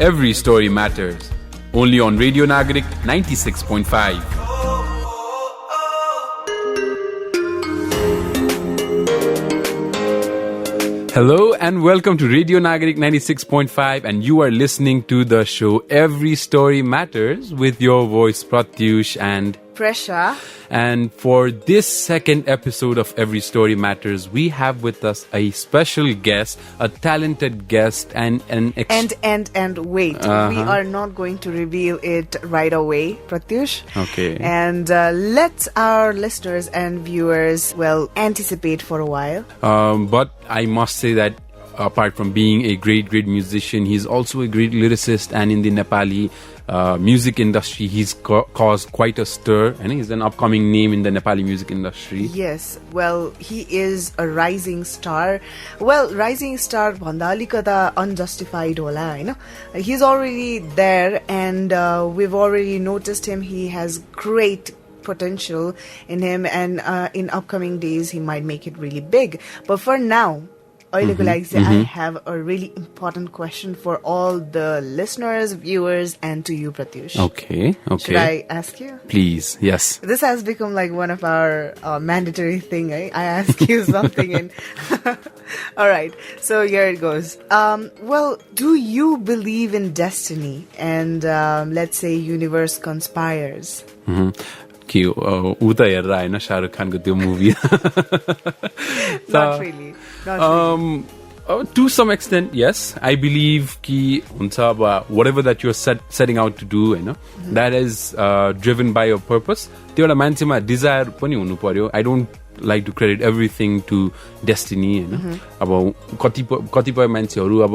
Every story matters. Only on Radio Nagarik 96.5. Hello and welcome to Radio Nagarik 96.5, and you are listening to the show Every Story Matters with your voice Pratyush and Presa. And for this second episode of Every Story Matters, we have with us a special guest, a talented guest, and wait, we are not going to reveal it right away, Pratyush. Okay. And let our listeners and viewers, anticipate for a while. But I must say that apart from being a great musician, he's also a great lyricist, and in the Nepali music industry, he's caused quite a stir, and he's an upcoming name in the Nepali music industry. Yes, he is a rising star. Rising star bhanda alikata unjustified hola, हैन? He's already there, and we've already noticed him. He has great potential in him, and in upcoming days, he might make it really big. But for now, I have a really important question for all the listeners, viewers, and to you, Pratyush. Okay. Should I ask you? Please, yes. This has become like one of our mandatory thing. I ask you something and... All right, so here it goes. Do you believe in destiny and let's say universe conspires? कि ऊ त हेरेर आएन शाहरुख खानको त्यो movie Not really. To some extent, yes. I believe कि हुन्छ अब whatever that you're setting out to do, हैन, that is driven by your purpose. त्यो एउटा मान्छेमा desire पनि हुनु पर्यो. I don't like to credit everything to destiny, हैन. अब कतिपय मान्छेहरू अब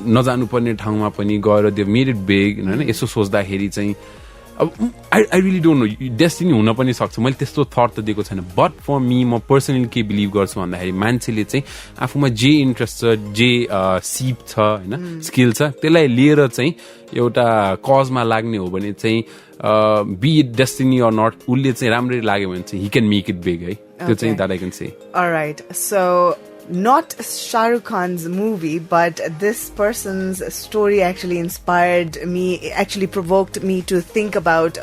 नजानु पर्ने ठाउँमा पनि गएर they made it big, हैन. यसो सोच्दाखेरि चाहिँ I really don't know. Destiny हुन पनि सक्छ. मैले त्यस्तो थट त दिएको छैन. But for me, म पर्सनली के बिलिभ गर्छु भन्दाखेरि मान्छेले चाहिँ आफूमा जे इन्ट्रेस्ट छ, जे सिप छ, हैन, स्किल छ, त्यसलाई लिएर चाहिँ एउटा कजमा लाग्ने हो भने चाहिँ be it destiny or not, उसले चाहिँ राम्ररी लाग्यो भने चाहिँ he can make it big, है. त्यो चाहिँ that I can say. All right. So not Shah Rukh Khan's movie, but this person's story actually inspired me, actually provoked me to think about,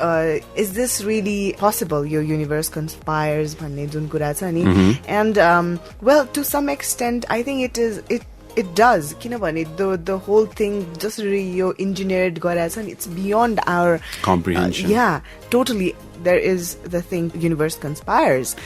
is this really possible? Your universe conspires, bhanne jun kura cha ni. And, to some extent, I think it does. Kinabhane the whole thing just yo engineered gara cha ni, it's beyond our comprehension. Yeah, totally. There is the thing, universe conspires.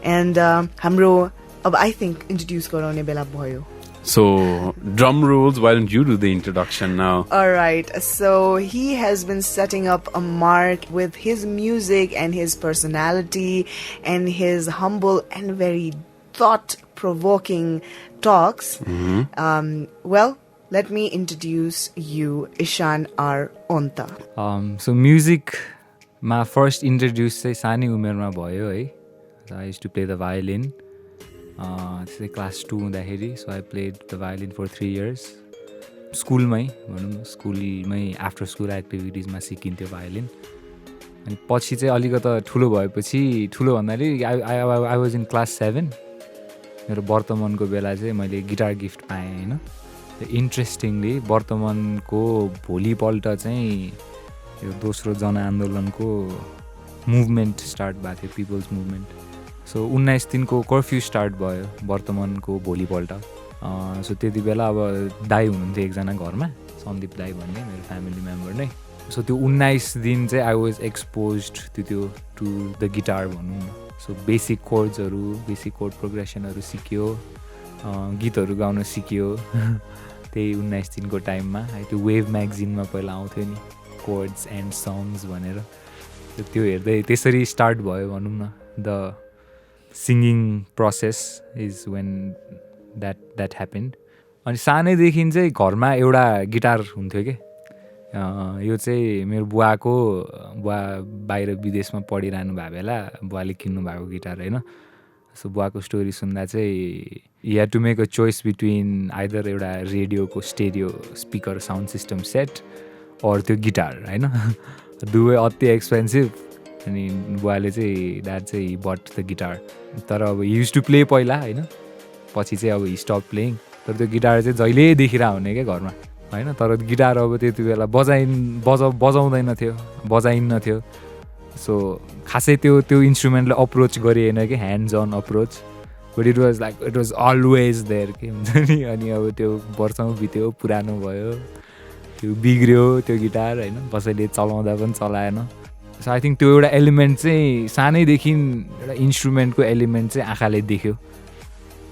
And, hamro, I think introduce garaune bela bhayo. So, drum rolls, why don't you do the introduction now? Alright, so he has been setting up a mark with his music and his personality and his humble and very thought-provoking talks. Let me introduce you, Ishan R Onta. So music, my first introduced चाहिँ सानै उमेरमा भयो है. I used to play the violin. Class 2 हुँदाखेरि, so I played the violin for 3 years. स्कुलमै भनौँ न, स्कुलमै आफ्टर स्कुल एक्टिभिटिजमा सिकिन्थ्यो भायोलिन. अनि पछि चाहिँ अलिकति ठुलो भएपछि, ठुलो भन्दाखेरि आई वाज इन क्लास 7. मेरो वर्तमानको बेला चाहिँ मैले गिटार गिफ्ट पाएँ, होइन. इन्ट्रेस्टिङली वर्तमानको भोलिपल्ट चाहिँ यो दोस्रो जनआन्दोलनको मुभमेन्ट स्टार्ट भएको थियो, पिपल्स मुभमेन्ट. सो 19 दिनको कर्फ्यू स्टार्ट भयो वर्तमानको भोलिपल्ट. सो त्यति बेला अब दाई हुनुहुन्थ्यो एकजना घरमा, सन्दीप दाई भन्ने मेरो फ्यामिली मेम्बर नै. सो त्यो 19 दिन चाहिँ I was exposed to the guitar भनौँ न. सो बेसिक कोर्ड्सहरू, बेसिक कोर्ड प्रोग्रेसनहरू सिक्यो, गीतहरू गाउन सिक्यो. त्यही 19 दिनको टाइममा त्यो वेभ म्यागजिनमा पहिला आउँथ्यो नि, कोर्ड्स एन्ड सङ्ग्स भनेर. त्यो हेर्दै त्यसरी स्टार्ट भयो भनौँ न. The singing process is when that happened. अनि सानैदेखि चाहिँ घरमा एउटा गिटार हुन्थ्यो कि. यो चाहिँ मेरो बुवा बाहिर विदेशमा पढिरहनु भएको बेला बुवाले किन्नु भएको गिटार, होइन. सो बुवाको स्टोरी सुन्दा चाहिँ you had to make a choice between either एउटा रेडियोको stereo speaker sound system set or त्यो गिटार, होइन. दुवै अति एक्सपेन्सिभ. अनि बुवाले चाहिँ द्याट चाहिँ बट द गिटार. तर अब युज टु प्ले पहिला, होइन. पछि चाहिँ अब स्टप प्लेइङ. तर त्यो गिटार चाहिँ जहिले देखिरह हुने क्या घरमा. होइन तर गिटार अब त्यति बेला बजाउँदैन थियो सो खासै त्यो इन्स्ट्रुमेन्टलाई अप्रोच गरिएन कि hands on approach but it was always there के हुन्छ नि अनि अब त्यो वर्षौँ बित्यो पुरानो भयो त्यो बिग्रियो त्यो गिटार होइन कसैले चलाउँदा पनि चलाएन सो आई थिङ्क त्यो एउटा एलिमेन्ट चाहिँ सानैदेखि एउटा इन्स्ट्रुमेन्टको एलिमेन्ट चाहिँ आँखाले देख्यो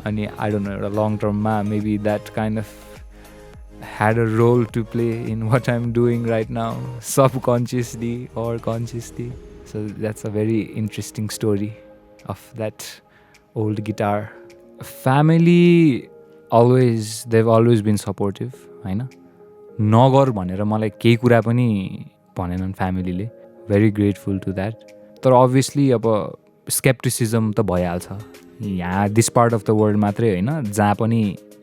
अनि आई डोन्ट नो एउटा लङ टर्ममा maybe that kind of had a role to play in what I'm doing right now, subconsciously or consciously. So that's a very interesting story of that old guitar. Family they've always been supportive, हैन नगर भनेर मलाई केही कुरा पनि भनेनन् फ्यामिलीले very grateful to that. तर obviously अब skepticism त भइहाल्छ यहाँ this part of the world मात्रै होइन जहाँ पनि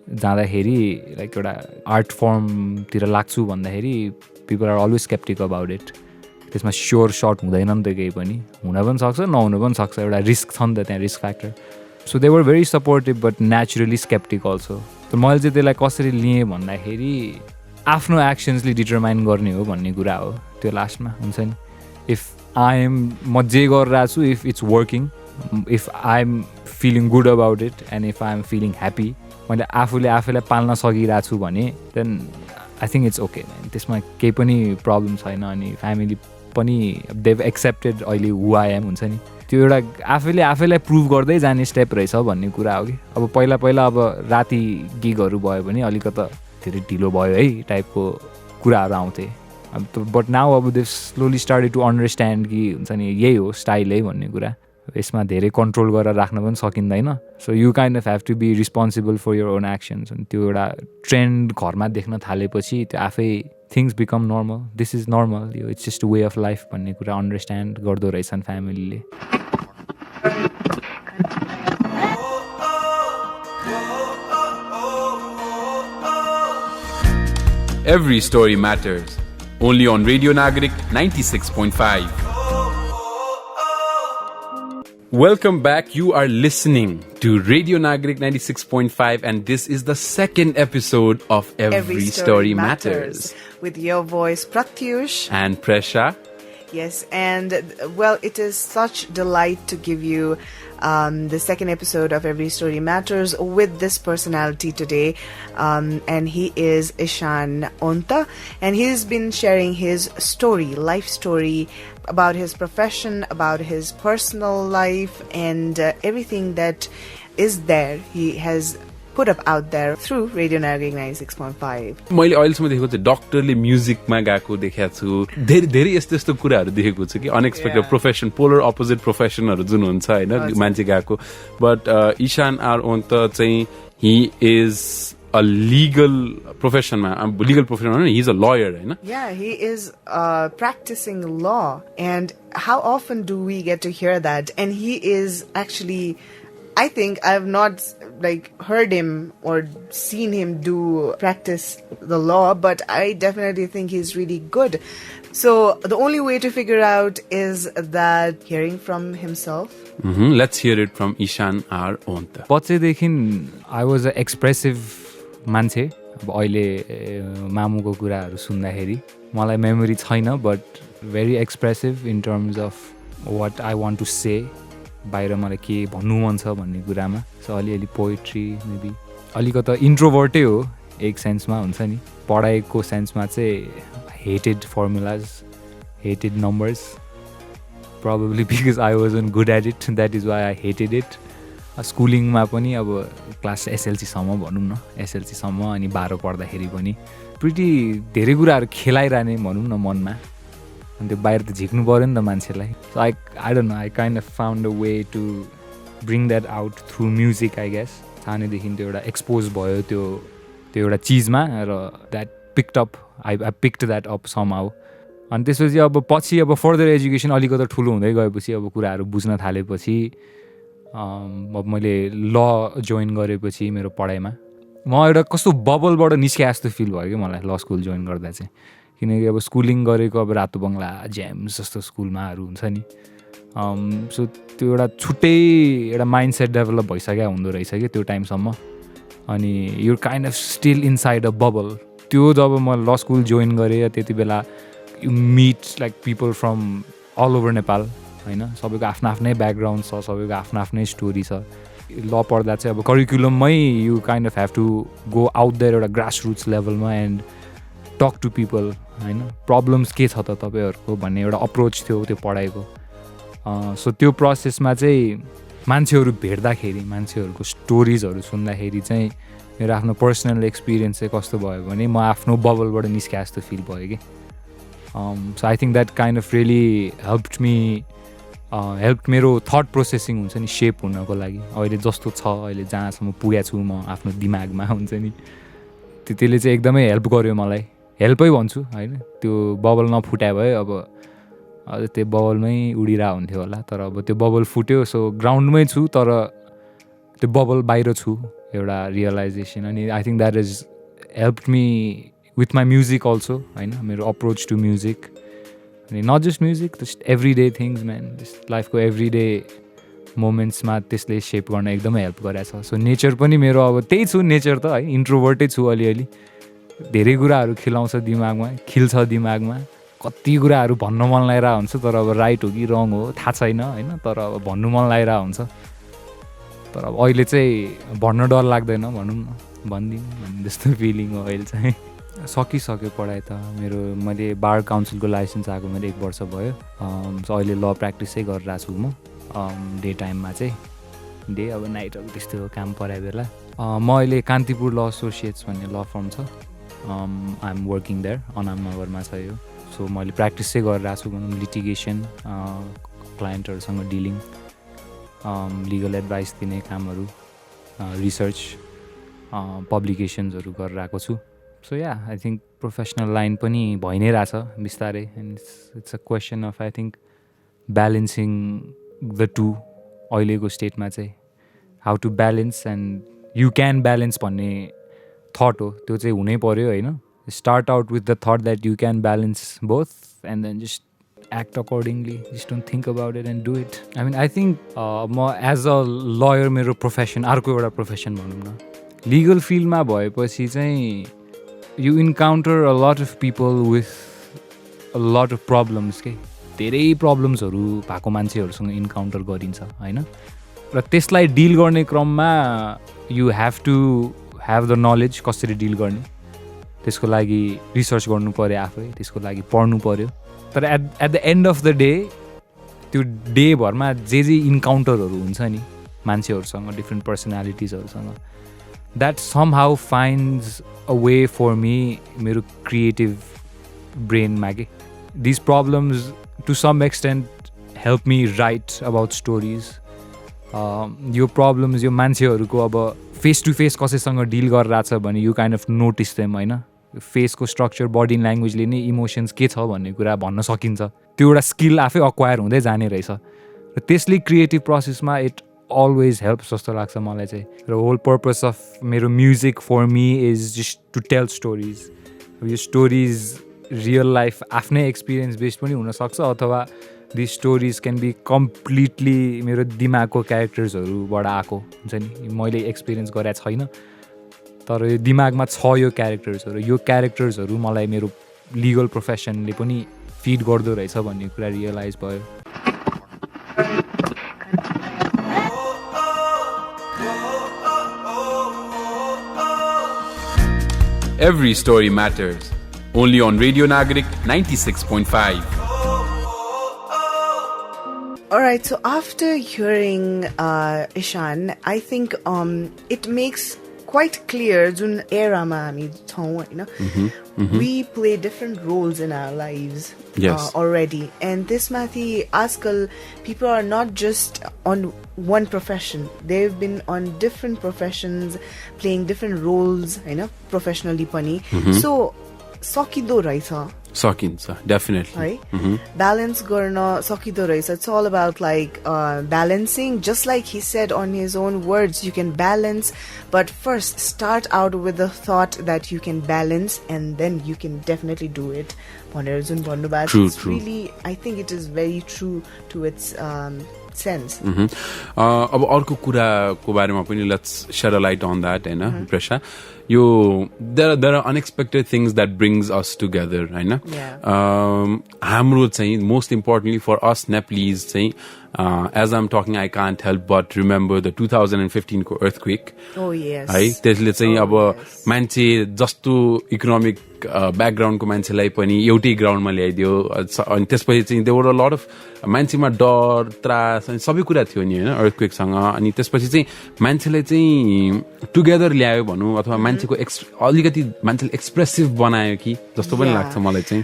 जाँदाखेरि लाइक एउटा आर्ट फर्मतिर लाग्छु भन्दाखेरि people are always sceptic about it त्यसमा स्योर सर्ट हुँदैन नि त केही पनि हुन पनि सक्छ नहुन पनि सक्छ एउटा रिस्क छ नि त त्यहाँ risk factor so they were very supportive but naturally sceptic also मैले चाहिँ त्यसलाई कसरी लिएँ भन्दाखेरि आफ्नो एक्सन्सले डिटरमाइन गर्ने हो भन्ने कुरा हो त्यो लास्टमा हुन्छ नि इफ म जे गरिरहेको छु if it's working if I am feeling good about it and if I am feeling happy मैले आफूलाई पाल्न सकिरहेको छु भने then I think it's okay त्यसमा केही पनि प्रब्लम छैन अनि फ्यामिली पनि देव एक्सेप्टेड अहिले हु आई एम हुन्छ नि त्यो एउटा आफैलाई प्रुभ गर्दै जाने स्टेप रहेछ भन्ने कुरा हो कि अब पहिला अब राति गिगहरू भयो भने अलिकति धेरै ढिलो भयो है टाइपको कुराहरू आउँथे अब बट नाउ अब they slowly started to understand कि हुन्छ नि यही हो स्टाइल है भन्ने कुरा यसमा धेरै कन्ट्रोल गरेर राख्न पनि सकिँदैन so you kind of have to be responsible for your own actions अनि त्यो एउटा ट्रेन्ड घरमा देख्न थालेपछि त्यो आफै things become normal this is normal यो it's just way of life भन्ने कुरा अन्डरस्ट्यान्ड गर्दो रहेछन् फ्यामिलीले Every story matters. Only on Radio Nagarik 96.5. Welcome back. You are listening to Radio Nagarik 96.5 and this is the second episode of Every Story Matters. With your voice, Pratyush. And Presa. Yes, and well, it is such delight to give you the second episode of Every Story Matters with this personality today, and he is Ishan Onta, and he's been sharing his story, life story, about his profession, about his personal life, and everything that is there. He has put up out there through Radio Nagarik 96.5. मैले अहिलेसम्म देखेको चाहिँ डक्टरले म्युजिकमा गएको देखेको छु धेरै यस्तो कुराहरू देखेको छु कि अनएक्सपेक्टेड प्रोफेसन पोलर अपोजिट प्रोफेसनहरू जुन हुन्छ होइन मान्छे गएको बट ईशान आर ओन्त चाहिँ he is a legal profession he's a lawyer right? Yeah, he is practicing law, and how often do we get to hear that? And he is actually, I think I've not heard him or seen him practice the law, but I definitely think he's really good. So the only way to figure out is that hearing from himself. Let's hear it from Ishan R Onta. बच्चैदेखि I was an expressive मान्छे अब अहिले मामुको कुराहरू सुन्दाखेरि मलाई memory छैन but very expressive in terms of what I want to say बाहिर मलाई के भन्नु मन छ भन्ने कुरामा सो अलिअलि पोइट्री मेबी अलिकति इन्ट्रोभर्टै हो एक सेन्समा हुन्छ नि पढाइको सेन्समा चाहिँ hated formulas hated numbers probably because I wasn't good at it that is why I hated it स्कुलिङमा पनि अब क्लास एसएलसीसम्म भनौँ न एसएलसीसम्म अनि 12 पढ्दाखेरि पनि प्रिटी धेरै कुराहरू खेलाइरहने भनौँ न मनमा अनि त्यो बाहिर त झिक्नु पऱ्यो नि त मान्छेलाई so I don't know I kind of found a way to bring that out through music I guess सानैदेखि त्यो एउटा एक्सपोज भयो त्यो एउटा चिजमा र that picked up I picked that up somehow अनि त्यसपछि अब पछि अब फर्दर एजुकेसन अलिकति ठुलो हुँदै गएपछि अब कुराहरू बुझ्न थालेपछि अब मैले ल जोइन गरेपछि मेरो पढाइमा म एउटा कस्तो बबलबाट निस्किए जस्तो फिल भयो कि मलाई ल स्कुल जोइन गर्दा चाहिँ किनकि अब स्कुलिङ गरेको अब रातो बङ्गला जेम्स जस्तो स्कुलमाहरू हुन्छ नि सो त्यो एउटा छुट्टै एउटा माइन्डसेट डेभलप भइसक्यो हुँदो रहेछ कि त्यो टाइमसम्म अनि you kind of still inside a bubble त्यो जब म ल स्कुल जोइन गरेँ त्यति बेला you meet like people from all over Nepal होइन सबैको आफ्नो आफ्नै ब्याकग्राउन्ड छ सबैको आफ्नो आफ्नै स्टोरी छ ल पढ्दा चाहिँ अब करिकुलममै you kind of have to go out there एउटा ग्रास रुट्स लेभलमा एन्ड टक टु पिपल होइन प्रब्लम्स के छ त तपाईँहरूको भन्ने एउटा अप्रोच थियो त्यो पढाइको सो त्यो प्रोसेसमा चाहिँ मान्छेहरू भेट्दाखेरि मान्छेहरूको स्टोरिजहरू सुन्दाखेरि चाहिँ मेरो आफ्नो पर्सनल एक्सपिरियन्स चाहिँ कस्तो भयो भने म आफ्नो बबलबाट निस्के जस्तो फिल भयो कि so I think that kind of really help मेरो थट प्रोसेसिङ हुन्छ नि सेप हुनको लागि अहिले जस्तो छ अहिले जहाँसम्म पुगेको छु म आफ्नो दिमागमा हुन्छ नि त्यसले चाहिँ एकदमै हेल्प गर्यो मलाई हेल्पै भन्छु होइन त्यो बबल नफुट्या भए अब त्यो बबलमै उडिरहेको हुन्थ्यो होला तर अब त्यो बबल फुट्यो सो ग्राउन्डमै छु तर त्यो बबल बाहिर छु एउटा रियलाइजेसन अनि I think that is help me with my music also होइन मेरो अप्रोच टु म्युजिक अनि not just music just every day things man just लाइफको एभ्री डे मोमेन्ट्समा त्यसले सेप गर्न एकदमै हेल्प गरेको छ सो नेचर पनि मेरो अब त्यही छु नेचर त है इन्ट्रोभर्टै छु अलिअलि धेरै कुराहरू खिलाउँछ दिमागमा खिल्छ दिमागमा कति कुराहरू भन्न मन लागिरहेको हुन्छ तर अब राइट हो कि रङ हो थाहा छैन होइन तर अब भन्नु मन लागिरहेको हुन्छ तर अब अहिले चाहिँ भन्न डर लाग्दैन भनौँ न भनिदिउँ भन्ने जस्तो फिलिङ हो अहिले चाहिँ सकिसक्यो पढाइ त मैले बार काउन्सिलको लाइसेन्स आएको मेरो 1 वर्ष भयो अहिले ल प्र्याक्टिसै गरिरहेको छु म डे टाइममा चाहिँ डे अब नाइटहरू त्यस्तो काम परायो बेला म अहिले कान्तिपुर ल एसोसिएट्स भन्ने ल फर्म छ आइ एम वर्किङ देयर अनामनगरमा छ यो सो मैले प्र्याक्टिस चाहिँ गरिरहेको छु भनौँ लिटिगेसन क्लाइन्टहरूसँग डिलिङ लिगल एडभाइस दिने कामहरू रिसर्च पब्लिकेसन्सहरू गरिरहेको छु so yeah I think professional line पनि भइ नै रहेछ बिस्तारै and it's a question of I think balancing the to अहिलेको स्टेटमा चाहिँ how to balance and you can balance भन्ने थट हो त्यो चाहिँ हुनै पऱ्यो होइन start out with the thought that you can balance both and then just act accordingly, just don't think about it and do it. I mean, I think म as a lawyer मेरो profession अर्को एउटा profession भनौँ न legal फिल्डमा भएपछि चाहिँ you encounter a lot of people with a lot of problems के धेरै प्रब्लम्सहरू भएको मान्छेहरूसँग इन्काउन्टर गरिन्छ होइन र त्यसलाई डिल गर्ने क्रममा you have to have the knowledge कसरी डिल गर्ने त्यसको लागि रिसर्च गर्नु पऱ्यो आफै त्यसको लागि पढ्नु पऱ्यो तर at the end of the day त्यो डेभरमा जे इन्काउन्टरहरू हुन्छ नि मान्छेहरूसँग डिफ्रेन्ट पर्सनालिटिजहरूसँग that somehow finds a way for me मेरो क्रिएटिभ ब्रेनमा के these problems to some extent help me write about stories यो प्रब्लम्स यो मान्छेहरूको अब फेस टु फेस कसैसँग डिल गरिरहेछ भने you kind of notice them होइन फेसको स्ट्रक्चर बडी ल्याङ्ग्वेजले नै इमोसन्स के छ भन्ने कुरा भन्न सकिन्छ त्यो एउटा स्किल आफै अक्वायर हुँदै जाने रहेछ र त्यसले क्रिएटिभ प्रोसेसमा इट अलवेज हेल्प जस्तो लाग्छ मलाई चाहिँ र होल पर्पस अफ मेरो music for me is just to tell stories यो स्टोरिज रियल लाइफ आफ्नै एक्सपिरियन्स बेस्ड पनि हुनसक्छ अथवा this stories can be completely मेरो दिमागको क्यारेक्टर्सहरूबाट आएको हुन्छ नि मैले एक्सपिरियन्स गरेको छैन तर यो दिमागमा छ यो क्यारेक्टर्सहरू मलाई मेरो लिगल प्रोफेसनले पनि फिड गर्दो रहेछ भन्ने कुरा रियलाइज भयो Every story matters. Only on Radio Nagarik 96.5. Alright, so after hearing Ishan, I think it makes quite clear jun era ma hami chhau haina we play different roles in our lives already and this mathi askal people are not just on one profession they've been on different professions playing different roles haina professionally pani so sakido raisa सकिन्छ definitely है balance गर्न सकिदो रहेछ it's all about like balancing just like he said on his own words you can balance but first start out with the thought that you can balance and then you can definitely do it भनेर जुन भन्नुभएको छ really I think it is very true to its sense. अब अर्को कुराको बारेमा पनि let's share a light on that हैन प्रेसा यो there are unexpected things that brings us together हैन हाम्रो चाहिँ most importantly for us Nepalese चाहिँ as I'm talking I can't help but remember the 2015 को earthquake Oh yes. है त्यसले चाहिँ अब मान्छे जस्तो इकोनोमिक ब्याकग्राउन्डको मान्छेलाई पनि एउटै ग्राउन्डमा ल्याइदियो अनि त्यसपछि चाहिँ there were a lot of मान्छेमा डर त्रास अनि सबै कुरा थियो नि हैन अर्थक्वेकसँग अनि त्यसपछि चाहिँ मान्छेलाई चाहिँ टुगेदर ल्यायो भनौँ अथवा मान्छेको अलिकति मान्छेले एक्सप्रेसिभ बनायो कि जस्तो पनि लाग्छ मलाई चाहिँ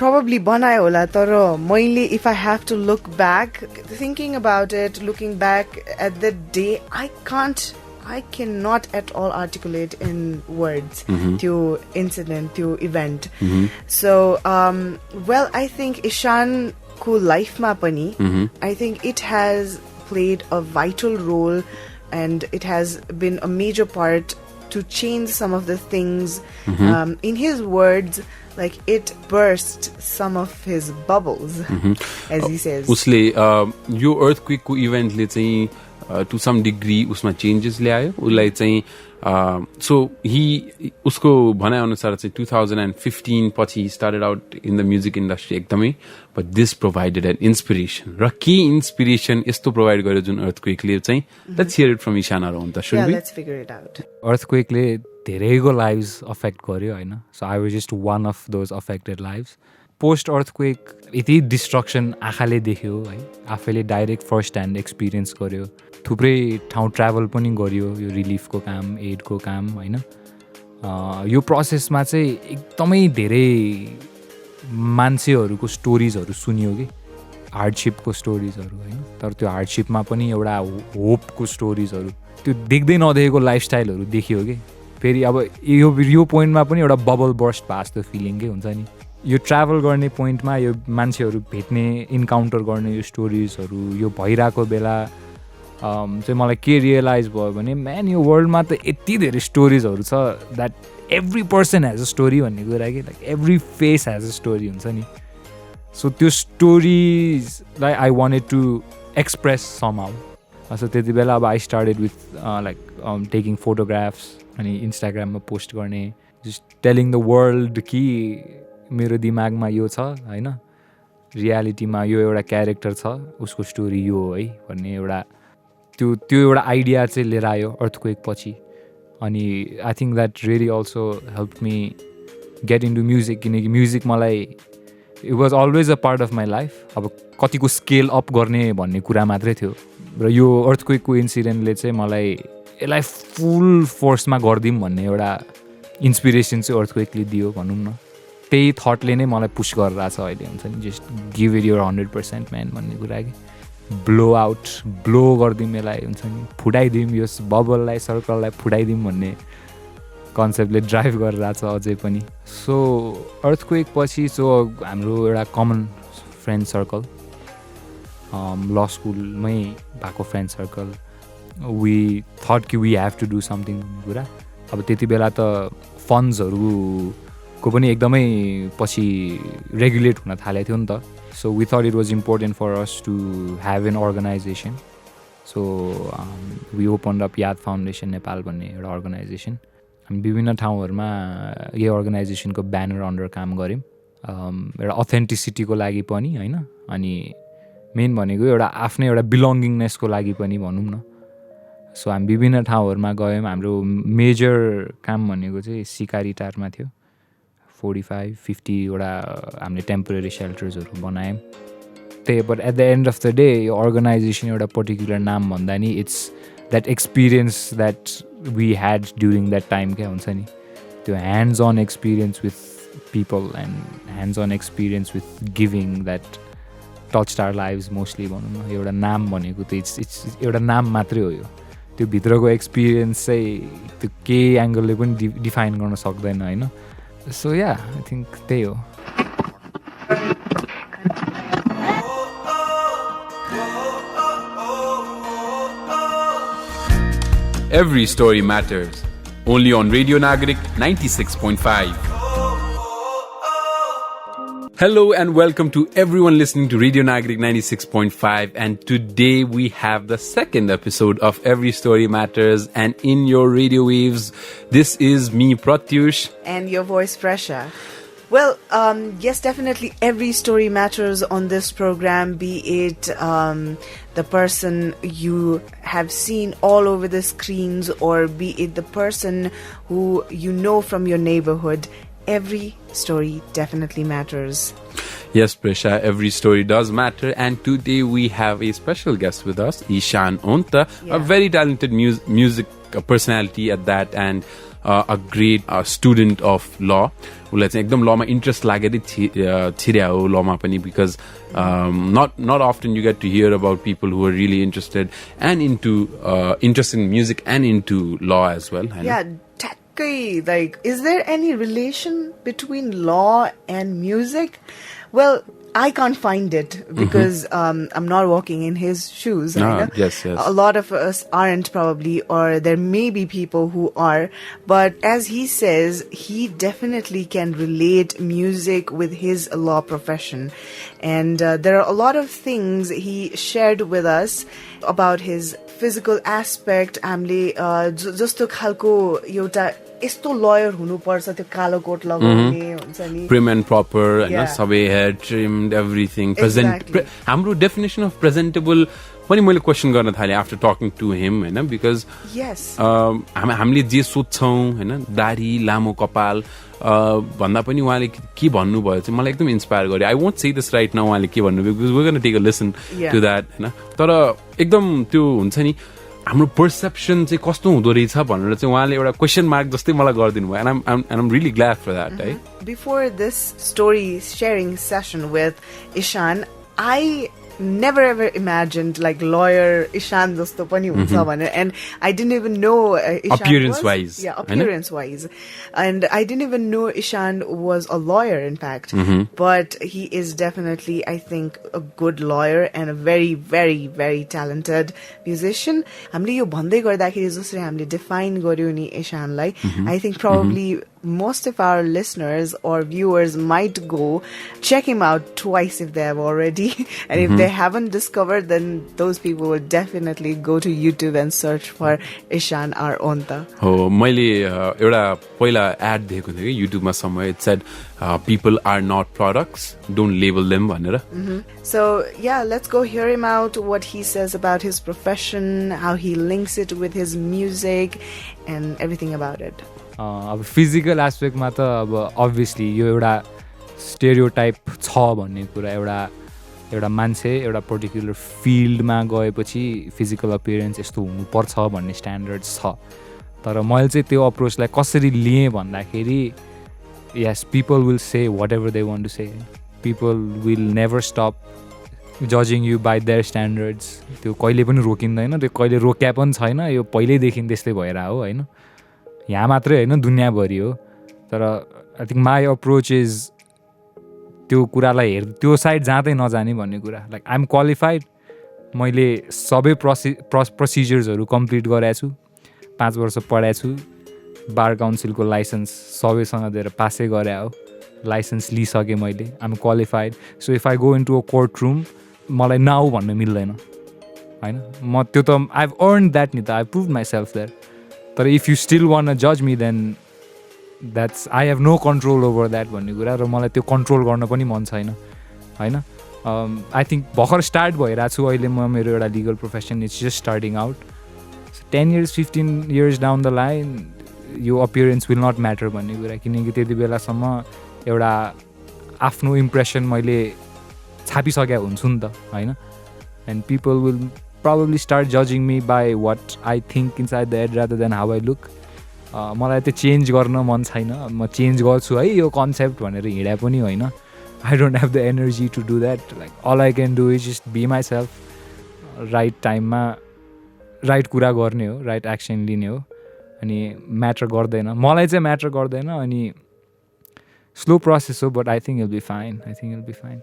probably बनायो होला तर मैले if I have to look back thinking about it looking back at the day I cannot at all articulate in words to incident, to event. So, well, I think Ishan ko life ma pani, I think it has played a vital role and it has been a major part to change some of the things. In his words, like it burst some of his bubbles, as he says. Usle, yo earthquake ko event le chahi to some degree उसमा changes ल्यायो उसलाई चाहिँ so उसको भनाइ अनुसार चाहिँ 2015 पछि started out in the music industry एकदमै but this provided an inspiration र के इन्सपिरेसन यस्तो प्रोभाइड गर्यो जुन अर्थक्वेकले चाहिँ let's hear it from Ishan आर ओन्ता should we let's figure it out अर्थक्वेकले धेरैको लाइभ्स अफेक्ट गर्यो हैन so I was just one of those affected lives post earthquake यति डिस्ट्रक्सन आँखाले देख्यो है आफैले डाइरेक्ट फर्स्ट ह्यान्ड एक्सपिरियन्स गर्यो थुप्रै ठाउँ ट्राभल पनि गर्यो यो रिलिफको काम एडको काम होइन यो प्रोसेसमा चाहिँ एकदमै धेरै मान्छेहरूको स्टोरिजहरू सुनियो कि हार्डसिपको स्टोरिजहरू होइन तर त्यो हार्डसिपमा पनि एउटा होपको स्टोरिजहरू त्यो देख्दै नदेखेको लाइफस्टाइलहरू देखियो कि फेरि अब यो पोइन्टमा पनि एउटा बबल बर्स्ट भएको जस्तो फिलिङ के हुन्छ नि यो ट्राभल गर्ने पोइन्टमा यो मान्छेहरू भेट्ने इन्काउन्टर गर्ने यो स्टोरिजहरू यो भइरहेको बेला चाहिँ मलाई के रियलाइज भयो भने म्यान यो वर्ल्डमा त यति धेरै स्टोरिजहरू छ that every person has a story भन्ने कुरा कि like every face has a story हुन्छ नि सो त्यो स्टोरिजलाई I wanted to express somehow so त्यति बेला अब I started with like taking photographs अनि इन्स्टाग्राममा पोस्ट गर्ने जस्ट टेलिङ द वर्ल्ड कि मेरो दिमागमा यो छ होइन रियालिटीमा यो एउटा क्यारेक्टर छ उसको स्टोरी यो हो है भन्ने एउटा त्यो एउटा आइडिया चाहिँ लिएर आयो अर्थक्वेक पछि अनि I think that really also help me get into music किनकि म्युजिक मलाई it was always a part of my life अब कतिको स्केल अप गर्ने भन्ने कुरा मात्रै थियो र यो अर्थक्वेकको इन्सिडेन्टले चाहिँ मलाई यसलाई फुल फोर्समा गरिदिउँ भन्ने एउटा इन्सपिरेसन चाहिँ अर्थक्वेकले दियो भनौँ न त्यही थटले नै मलाई पुस गरिरहेछ अहिले हुन्छ नि just give it your 100% man भन्ने कुरा कि ब्लो आउट ब्लो गरिदिउँ यसलाई हुन्छ नि फुटाइदिउँ यो बबललाई सर्कललाई फुटाइदिउँ भन्ने कन्सेप्टले ड्राइभ गरिरहेछ अझै पनि सो अर्थक्वेक पछि सो हाम्रो एउटा कमन फ्रेन्ड सर्कल ल स्कुलमै भएको फ्रेन्ड सर्कल वी थट कि we have to do something कुरा अब त्यति बेला त फन्ड्सहरूको पनि एकदमै पछि रेगुलेट हुन थालेको थियो नि त so we thought it was important for us to have an organisation so we open up Yaad foundation Nepal भन्ने एउटा अर्गनाइजेसन हामी विभिन्न ठाउँहरूमा यो अर्गनाइजेसनको ब्यानर अन्डर काम गऱ्यौँ एउटा अथेन्टिसिटीको लागि पनि होइन अनि मेन भनेको एउटा आफ्नै एउटा बिलोङ्गिङनेसको लागि पनि भनौँ न सो हामी विभिन्न ठाउँहरूमा गयौँ हाम्रो मेजर काम भनेको चाहिँ सिकारीटारमा थियो 45-50 वटा हामीले टेम्पोरेरी सेल्टर्सहरू बनायौँ त्यही but at the end of the day यो अर्गनाइजेसन एउटा पर्टिकुलर नाम भन्दा नि it's that experience that we had during that time क्या हुन्छ नि त्यो hands on experience with people and hands on experience with giving that touch our lives mostly भनौँ न एउटा नाम भनेको त इट्स एउटा नाम मात्रै हो यो त्यो भित्रको एक्सपिरियन्स चाहिँ त्यो केही एङ्गलले पनि डिफाइन गर्न सक्दैन होइन सो या आई थिङ्क त्यही हो Every story matters. Only on Radio Nagarik 96.5. Hello and welcome to everyone listening to Radio Nagarik 96.5, and today we have the second episode of Every Story Matters, and in your radio waves, this is me, Pratyush. And your voice, Presa. Well, yes, definitely every story matters on this program, be it the person you have seen all over the screens or be it the person who you know from your neighborhood. Every story definitely matters. Yes, Presa, every story does matter, and today we have a special guest with us, Ishan Onta, a very talented music personality at that, and a great student of law. उसलाई चाहिँ एकदम लमा interest लागेरै छिर्या हो लमा पनि, because not often you get to hear about people who are really interested in music and into law as well. Yeah, like, is there any relation between law and music? Well, I can't find it because I'm not walking in his shoes. Yes. A lot of us aren't probably, or there may be people who are. But as he says, he definitely can relate music with his law profession. And there are a lot of things he shared with us about his physical aspect. जस्तो खालको एउटा यस्तो lawyer हुनुपर्छ, त्यो कालो coat लगाउने हुन्छ नि, prim and proper, हैन, सबै hair trimmed, everything present. हाम्रो definition of presentable पनि मैले क्वेशन गर्न थाले after talking to him, हैन, because yes, हामीले जे सोच्छौं, हैन, दाढी, लामो कपाल भन्दा पनि उहाँले के भन्नुभयो चाहिँ मलाई एकदम इन्स्पायर गर्यो. I won't say this right now उहाँले के भन्नुभयो, because we're going to take a listen to that, हैन. तर एकदम त्यो हुन्छ नि, हाम्रो पर्सेप्सन चाहिँ कस्तो हुँदो रहेछ भनेर चाहिँ उहाँले एउटा क्वेशन मार्क जस्तै मलाई गरिदिनु भयो, and I'm really glad for that. Before this story sharing session with Ishan, I never ever imagined like lawyer Ishan jasto pani huncha bhaner, and I didn't even know Ishan appearance wise, and I didn't even know Ishan was a lawyer, in fact. But he is definitely, I think, a good lawyer and a very, very, very talented musician. हामीले यो भन्दै गर्दाखेरि जसरी हामीले define गर्यो नि Ishanलाई, I think probably most of our listeners or viewers might go check him out twice if they have already, and if they haven't discovered, then those people will definitely go to YouTube and search for Ishan R Onta. हो, मैले एउटा पहिला add देखेको थिएँ कि युट्युबमा somewhere, it said people are not products, don't label them भनेर. So yeah, let's go hear him out, what he says about his profession, how he links it with his music and everything about it. अब physical एस्पेक्टमा त अब obviously यो एउटा stereotype छ भन्ने कुरा, एउटा मान्छे एउटा पर्टिकुलर फिल्डमा गएपछि फिजिकल अपियरेन्स यस्तो हुनुपर्छ भन्ने स्ट्यान्डर्ड्स छ. तर मैले चाहिँ त्यो अप्रोचलाई कसरी लिएँ भन्दाखेरि, yes, people will say whatever they want to say, people will never stop जजिङ यु बाई देयर स्ट्यान्डर्ड्स. त्यो कहिले पनि रोकिँदैन, त्यो कहिले रोक्या पनि छैन, यो पहिल्यैदेखि त्यस्तै भएर हो, होइन, यहाँ मात्रै होइन दुनियाँभरि हो. तर I think my approach is त्यो कुरालाई त्यो साइड जाँदै नजाने भन्ने कुरा. लाइक आइ एम क्वालिफाइड, मैले सबै प्रोसिजर्सहरू कम्प्लिट गरेको छु, 5 वर्ष पढाएको छु, बार काउन्सिलको लाइसेन्स सबैसँग दिएर पासै गरे हो, लाइसेन्स लिइसकेँ मैले, I am qualified. So if I go into a court room मलाई नाउ भन्नु मिल्दैन, होइन, म त्यो त आई हेभ अर्न द्याट नि त, I prove myself there. तर इफ यु स्टिल वान जज me then that's I have no control over that भन्ने कुरा, र मलाई त्यो कन्ट्रोल गर्न पनि मन छैन, होइन. आई थिङ्क भर्खर स्टार्ट भइरहेको छु अहिले, म मेरो एउटा legal profession it's just starting out. 10 years 15 years down the line यो अपियरेन्स विल नट म्याटर भन्ने कुरा, किनकि त्यति बेलासम्म एउटा आफ्नो इम्प्रेसन मैले छापिसकेको हुन्छु नि त, होइन. And people will probably start judging me by what I think inside the head rather than how I look. मलाई त्यो चेन्ज गर्न मन छैन, म चेन्ज गर्छु है यो कन्सेप्ट भनेर हिँडे पनि होइन. I don't have the energy to do that. Like all I can do is just be myself, right टाइममा राइट कुरा गर्ने हो, राइट एक्सन लिने हो, अनि म्याटर गर्दैन, मलाई चाहिँ म्याटर गर्दैन. अनि स्लो प्रोसेस हो, but I think I'll be fine.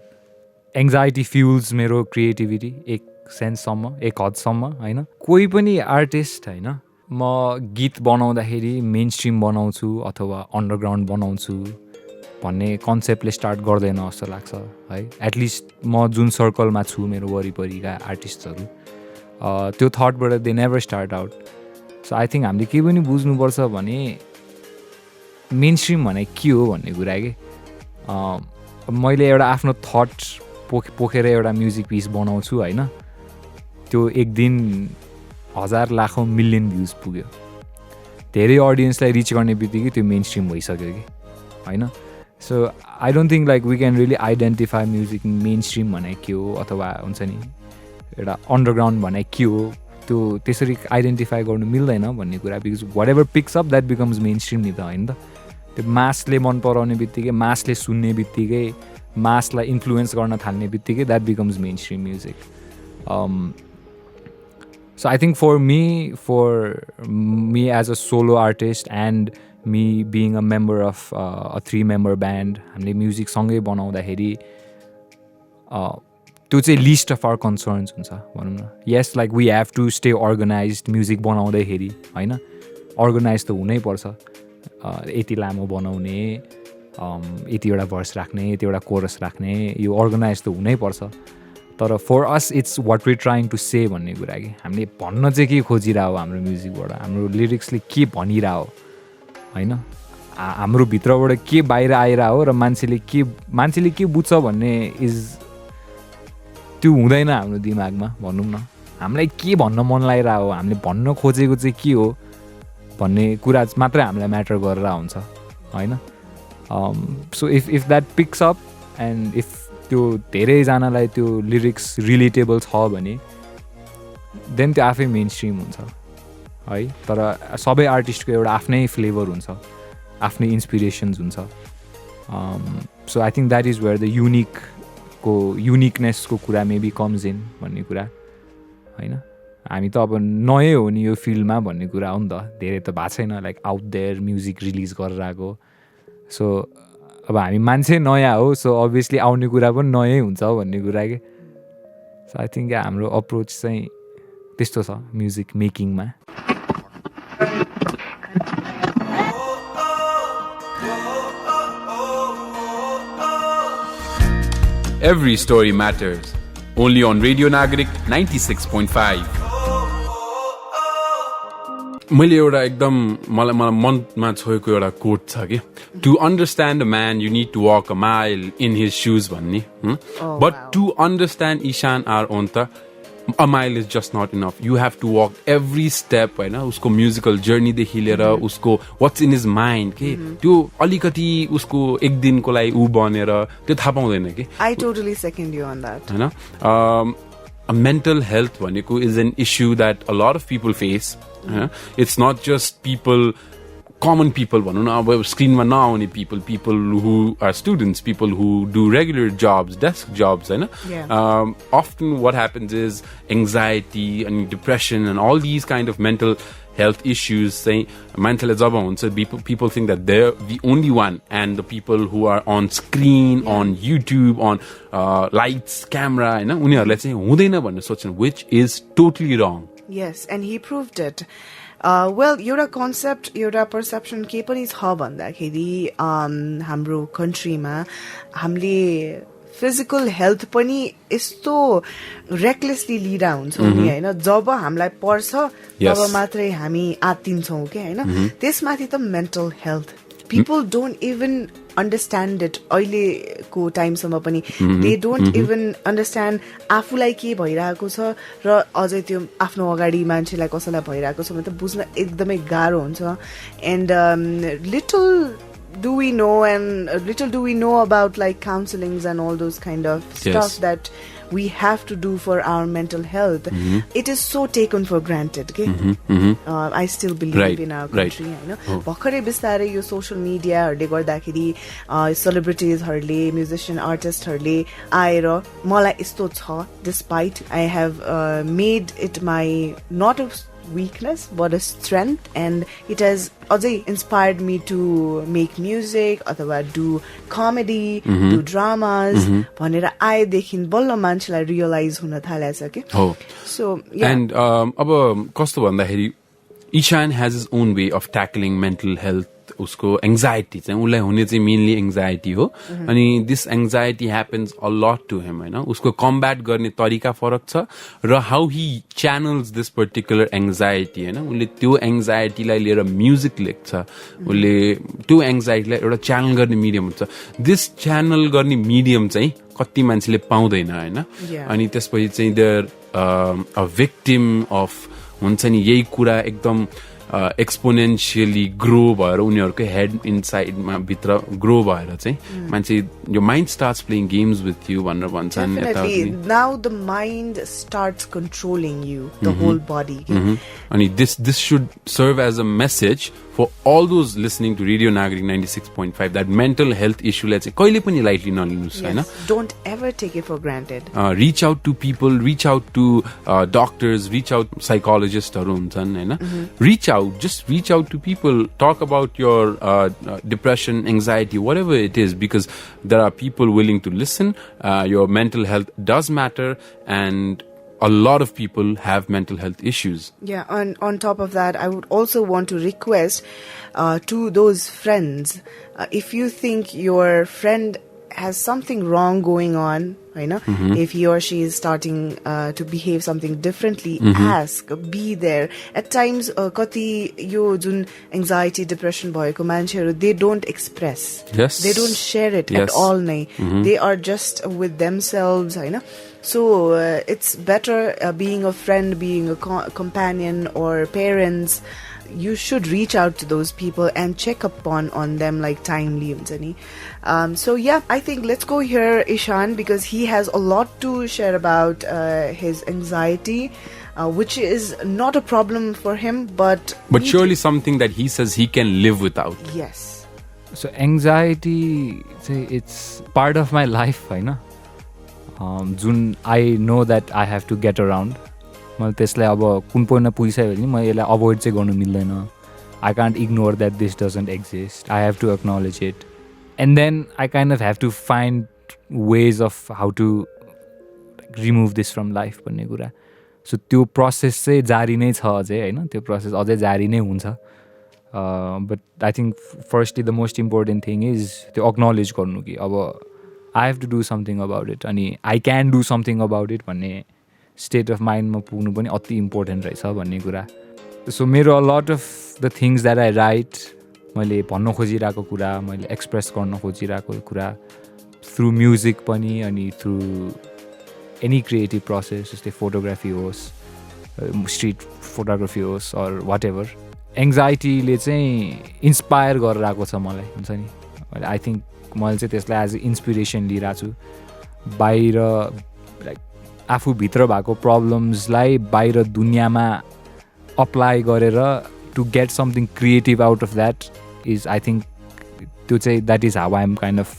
Anxiety fuels मेरो क्रिएटिभिटी एक सेन्ससम्म, एक हदसम्म, होइन. कोही पनि आर्टिस्ट, होइन, म गीत बनाउँदाखेरि मेन स्ट्रिम बनाउँछु अथवा अन्डरग्राउन्ड बनाउँछु, भन्ने कन्सेप्टले स्टार्ट गर्दैन जस्तो लाग्छ है एटलिस्ट म जुन सर्कलमा छु मेरो वरिपरिका आर्टिस्टहरू त्यो थटबाट they never start out so I think हामीले के पनि बुझ्नुपर्छ भने मेन स्ट्रिम भने के हो भन्ने कुरा के मैले एउटा आफ्नो थट पोखेर एउटा म्युजिक पिस बनाउँछु होइन त्यो एक दिन 1000 लाखौँ मिलियन भ्युज पुग्यो धेरै अडियन्सलाई रिच गर्ने बित्तिकै त्यो मेन स्ट्रिम भइसक्यो कि होइन so I don't think like we can really identify music mainstream भने के हो अथवा हुन्छ नि एउटा अन्डरग्राउन्ड भने के हो त्यो त्यसरी आइडेन्टिफाई गर्नु मिल्दैन भन्ने कुरा because whatever picks up that becomes mainstream नि त होइन त त्यो मासले मन पराउने बित्तिकै मासले सुन्ने बित्तिकै मासलाई इन्फ्लुएन्स गर्न थाल्ने बित्तिकै that becomes main stream music So I think for me as a solo artist and me being a member of a 3-member band, हामीले म्युजिक सँगै बनाउँदाखेरि त्यो चाहिँ लिस्ट अफ आवर कन्सर्न्स हुन्छ भनौँ न yes like we have to stay organise music बनाउँदाखेरि होइन अर्गनाइज त हुनैपर्छ यति लामो बनाउने यतिवटा भर्स राख्ने यतिवटा कोरस राख्ने यो अर्गनाइज त हुनैपर्छ तर for us it's what we trying to say भन्ने कुरा कि हामीले भन्न चाहिँ के खोजिरह हो हाम्रो म्युजिकबाट हाम्रो लिरिक्सले के भनिरह हो होइन हाम्रो भित्रबाट के बाहिर आइरह हो र मान्छेले के बुझ्छ भन्ने इज त्यो हुँदैन हाम्रो दिमागमा भनौँ न हामीलाई के भन्न मन लागिरह हो हामीले भन्न खोजेको चाहिँ के हो भन्ने कुरा मात्रै हामीलाई म्याटर गरेर हुन्छ होइन so if that picks up and if त्यो धेरैजनालाई त्यो लिरिक्स रिलेटेबल छ भने देन त्यो आफै मेन स्ट्रिम हुन्छ है तर सबै आर्टिस्टको एउटा आफ्नै फ्लेभर हुन्छ आफ्नै इन्सपिरेसन्स हुन्छ so I think that is where the युनिकनेसको कुरा मेबी कम्स इन भन्ने कुरा होइन हामी त अब नयाँ हो नि यो फिल्डमा भन्ने कुरा हो नि त धेरै त भएको छैन like out there music release गरेर आएको सो अब हामी मान्छे नयाँ हो सो अभियसली आउने कुरा पनि नयाँ हुन्छ भन्ने कुरा के सो आई थिङ्क हाम्रो अप्रोच चाहिँ त्यस्तो छ music मेकिङमा Every story matters. Only on Radio Nagarik 96.5. मैले एउटा एकदम मलाई मनमा छोएको एउटा कोट छ कि to understand a man you need to walk a mile in his shoes भन्ने बट टु अन्डरस्ट्यान्ड इशान आर ओन्ता a mile is just not enough. You have to walk every step होइन उसको म्युजिकल जर्नीदेखि लिएर उसको वाट्स इन हिज माइन्ड के त्यो अलिकति उसको एक दिनको लागि ऊ बनेर त्यो थाहा पाउँदैन कि I totally second you on that होइन mental health भनेको is an issue that a lot of people face. It's not just people common people भनौँ न अब स्क्रिनमा नआउने people who are students, people who do regular jobs, desk jobs होइन often what happens is anxiety and depression and all these kind of mental health issues चाहिँ मान्छेले जब हुन्छ people think that they're the only one and the people who are on screen on YouTube on lights camera होइन उनीहरूलाई चाहिँ हुँदैन भन्ने सोच्छन् which is totally wrong. Yes, and he proved it. Well, एउटा concept, एउटा perception के पनि छ भन्दाखेरि हाम्रो countryमा हामीले physical health पनि यस्तो recklessly लिएर हुन्छौँ नि होइन जब हामीलाई पर्छ तब मात्रै हामी आत्तिन्छौँ के होइन त्यसमाथि त mental health people don't even understand it अहिलेको टाइमसम्म पनि they don't even understand आफूलाई के भइरहेको छ र अझै त्यो आफ्नो अगाडि मान्छेलाई कसैलाई भइरहेको छ भने त बुझ्न एकदमै गाह्रो हुन्छ and little do we know about like counselings and all those kind of stuff that we have to do for our mental health. It is so taken for granted okay? I still believe in our country होइन भर्खरै बिस्तारै यो social मिडियाहरूले गर्दाखेरि सेलिब्रिटिजहरूले musician आर्टिस्टहरूले आएर मलाई यस्तो छ despite I have made it my not a weakness but a strength and it has अझै inspired me to make music अथवा do comedy do dramas भनेर आएदेखि बल्ल मान्छेलाई रियलाइज हुन थालेछ के so and अब कस्तो भन्दाखेरि Ishan has his own way of tackling mental health उसको एंजाइटी चाहिँ उसलाई हुने चाहिँ मेनली एंजाइटी हो अनि this anxiety happens a lot to him हैन उसको कम्ब्याट गर्ने तरिका फरक छ र how he channels this particular anxiety हैन उसले त्यो एंजाइटीलाई लिएर म्युजिक लेख्छ उसले त्यो एंजाइटीलाई एउटा च्यानल गर्ने मिडियम हुन्छ दिस च्यानल गर्ने मिडियम चाहिँ कति मान्छेले पाउँदैन हैन अनि त्यसपछि चाहिँ देयर अ विक्टिम अफ हुन्छ नि यही कुरा एकदम एक्सपोनेन्शियली ग्रो भएर उनीहरुको हेड इनसाइडमा भित्र ग्रो भएर चाहिँ मान्छे यो mind starts playing games with you भनेर भन्छन् now the mind starts controlling you the whole body अनि this should serve as a message for all those listening to Radio Nagarik 96.5 that mental health issue let's say kaile pani lightly nalinuस् हैन don't ever take it for granted reach out to people reach out to doctors reach out psychologists haru huन्छन् हैन just reach out to people talk about your depression anxiety whatever it is because there are people willing to listen your mental health does matter and a lot of people have mental health issues. Yeah, on top of that, I would also want to request to those friends, if you think your friend has something wrong going on, you know, if he or she is starting to behave something differently, ask, be there. At times, kati yo jun anxiety, depression bhayeko mancheharu, they don't express. Yes. They don't share it at all. They are just with themselves, you know. So it's better being a friend, being a companion or parents. You should reach out to those people and check upon on them like timely. So yeah, I think let's go hear Ishan because he has a lot to share about his anxiety, which is not a problem for him, but surely something that he says he can live without. Yes. So anxiety, it's part of my life, I know. जुन I know that I have to get around मैले त्यसलाई अब कुन पोइन्टमा पुगिसक्यो भने म यसलाई अभोइड चाहिँ गर्नु मिल्दैन I can't ignore that this doesn't exist I have to acknowledge it and then I kind of have to find ways of how to remove this from life भन्ने कुरा सो त्यो प्रोसेस चाहिँ जारी नै छ अझै होइन त्यो प्रोसेस अझै जारी नै हुन्छ but I think firstly the most important thing is त्यो एक्नोलेज गर्नु कि अब I have to do something about it अनि I can do something about it भन्ने स्टेट अफ माइन्डमा पुग्नु पनि अति इम्पोर्टेन्ट रहेछ भन्ने कुरा सो मेरो lot of the things that I right मैले भन्न खोजिरहेको कुरा मैले एक्सप्रेस गर्न खोजिरहेको कुरा थ्रु म्युजिक पनि अनि थ्रु एनी क्रिएटिभ प्रोसेस जस्तै फोटोग्राफी होस् स्ट्रिट फोटोग्राफी होस् अर वाट एभर एङ्जाइटीले चाहिँ इन्सपायर गरेर आएको छ मलाई हुन्छ नि आई थिङ्क मैले चाहिँ त्यसलाई एज अ इन्सपिरेसन लिइरहेको छु बाहिर लाइक आफूभित्र भएको प्रब्लम्सलाई बाहिर दुनियाँमा अप्लाई गरेर to get something creative out of that is I think त्यो चाहिँ that is how I am kind of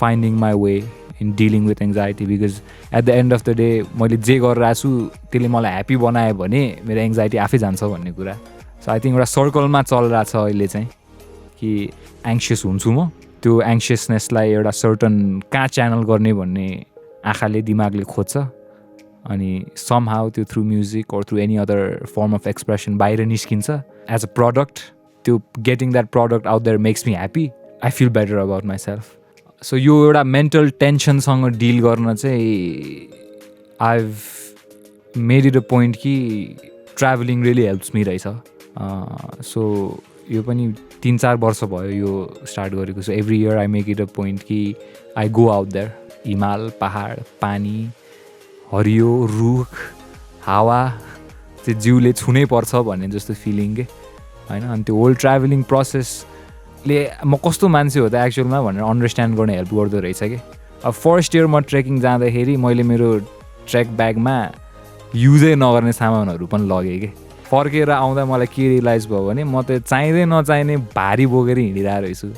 finding my way in dealing with anxiety because at the end of the day मैले जे गरिरहेको छु त्यसले मलाई happy बनायो भने मेरो एङ्जाइटी आफै जान्छ भन्ने कुरा सो आई थिङ्क एउटा सर्कलमा चलिरहेको छ अहिले चाहिँ कि एङ्सियस हुन्छु म त्यो एङ्सियसनेसलाई एउटा सर्टन कहाँ च्यानल गर्ने भन्ने आँखाले दिमागले खोज्छ अनि सम हाउ त्यो through music or through any other form of expression बाहिर निस्किन्छ एज अ प्रडक्ट त्यो getting that product out there makes me happy I feel better about myself so यो एउटा मेन्टल टेन्सनसँग डिल गर्न चाहिँ I have made it a point कि travelling really helps me रहेछ सो यो पनि 3-4 वर्ष भयो यो स्टार्ट गरेको so every year I make it a point कि आई गो आउट देयर हिमाल पहाड पानी हरियो रुख हावा चाहिँ जिउले छुनै पर्छ भन्ने जस्तो फिलिङ के होइन अनि त्यो होल ट्राभलिङ प्रोसेसले म कस्तो मान्छे हो त एक्चुअलमा भनेर अन्डरस्ट्यान्ड गर्ने हेल्प गर्दो रहेछ कि अब फर्स्ट इयर म ट्रेकिङ जाँदाखेरि मैले मेरो ट्रेक ब्यागमा युजै नगर्ने सामानहरू पनि लगेँ कि फर्केर आउँदा मलाई के रियलाइज भयो भने म त चाहिँदै नचाहिने भारी बोकेर हिँडिरहेको रहेछु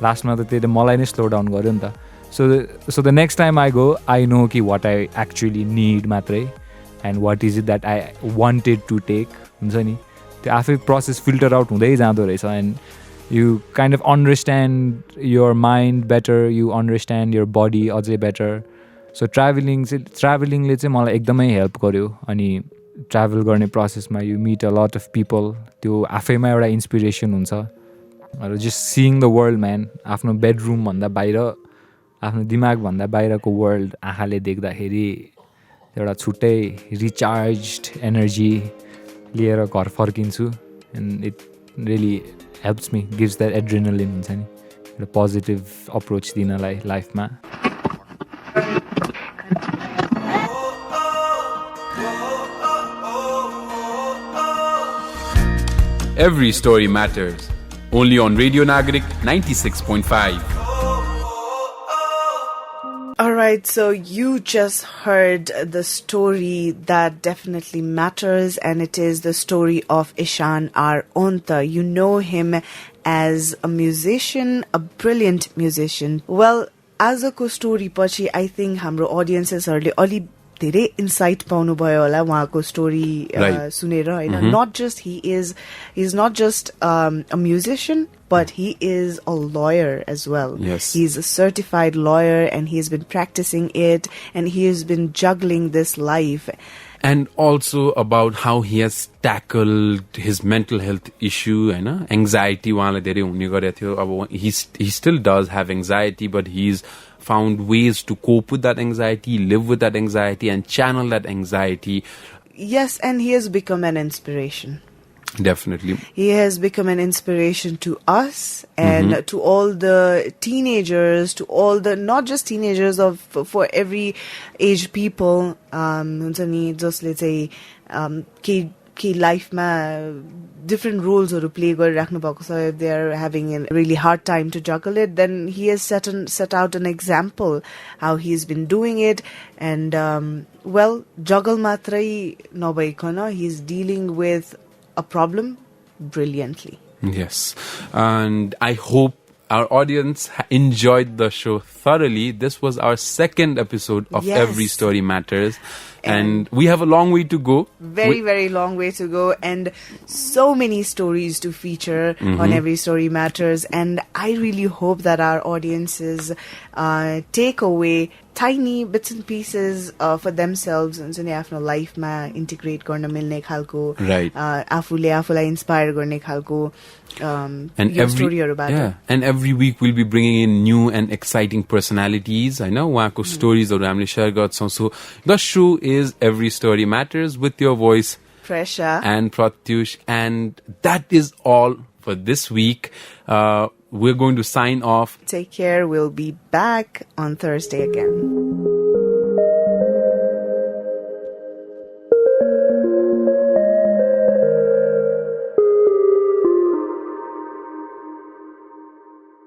लास्टमा त त्यसले मलाई नै स्लो डाउन गर्यो नि त so the next time I go I know कि वाट आई एक्चुअली निड मात्रै and what is it that I wanted to take हुन्छ नि त्यो आफै प्रोसेस फिल्टर आउट हुँदै जाँदो रहेछ and you kind of understand your mind better you understand your body अझै बेटर सो ट्राभलिङले चाहिँ मलाई एकदमै हेल्प गर्यो अनि ट्राभल गर्ने प्रोसेसमा you meet a lot of people त्यो आफैमा एउटा इन्सपिरेसन हुन्छ just seeing the world, man. आफ्नो बेडरुम भन्दा बाहिर, आफ्नो दिमाग भन्दा बाहिरको वर्ल्ड आँखाले देख्दाखेरि एउटा छुट्टै रिचार्ज्ड एनर्जी लिएर घर फर्किन्छु. And it really helps me, gives that adrenaline हुन्छ नि, एउटा पोजिटिभ अप्रोच दिनलाई लाइफमा. Every story matters. Only on Radio Nagarik 96.5. Alright, so you just heard the story that definitely matters, and it is the story of Ishan R Onta. You know him as a musician, a brilliant musician. Well, as a story pachi, I think hamro audiences are ali धेरै insight पाउनु भयो होला उहाँको story सुनेर हैन. he's not just a musician, but he is a lawyer as well. Yes. He's a certified lawyer, and he's been practicing it, and he has been juggling this life. And also about how he has tackled his mental health issue, anxiety. He still does have anxiety, but he's found ways to cope with that anxiety, live with that anxiety, and channel that anxiety. Yes, and he has become an inspiration. Definitely. He has become an inspiration to us and to all the teenagers, to all the, not just teenagers, for every age people. Just let's say, कि लाइफमा different roles or play गरिराख्नु भएको छ. If they are having a really hard time to juggle it, then he has set out an example how he's been doing it. And well, juggle matrai nabhaikana, he's dealing with a problem brilliantly. Yes, and I hope our audience enjoyed the show thoroughly. This was our second episode of Every Story Matters. And we have a long way to go. Very long way to go. And so many stories to feature on Every Story Matters. And I really hope that our audiences take away tiny bits and pieces for themselves. And so आफ्नो लाइफमा integrate गर्न मिल्ने खालको, आफूले आफूलाई inspire गर्ने खालको storyहरुबाट. And every week we'll be bringing in new and exciting personalities. I know उहाँको stories हामीले share गर्छौं. So the show is Every Story Matters with your voice, Presa and Pratyush. And that is all for this week. We're going to sign off. Take care. We'll be back on Thursday again.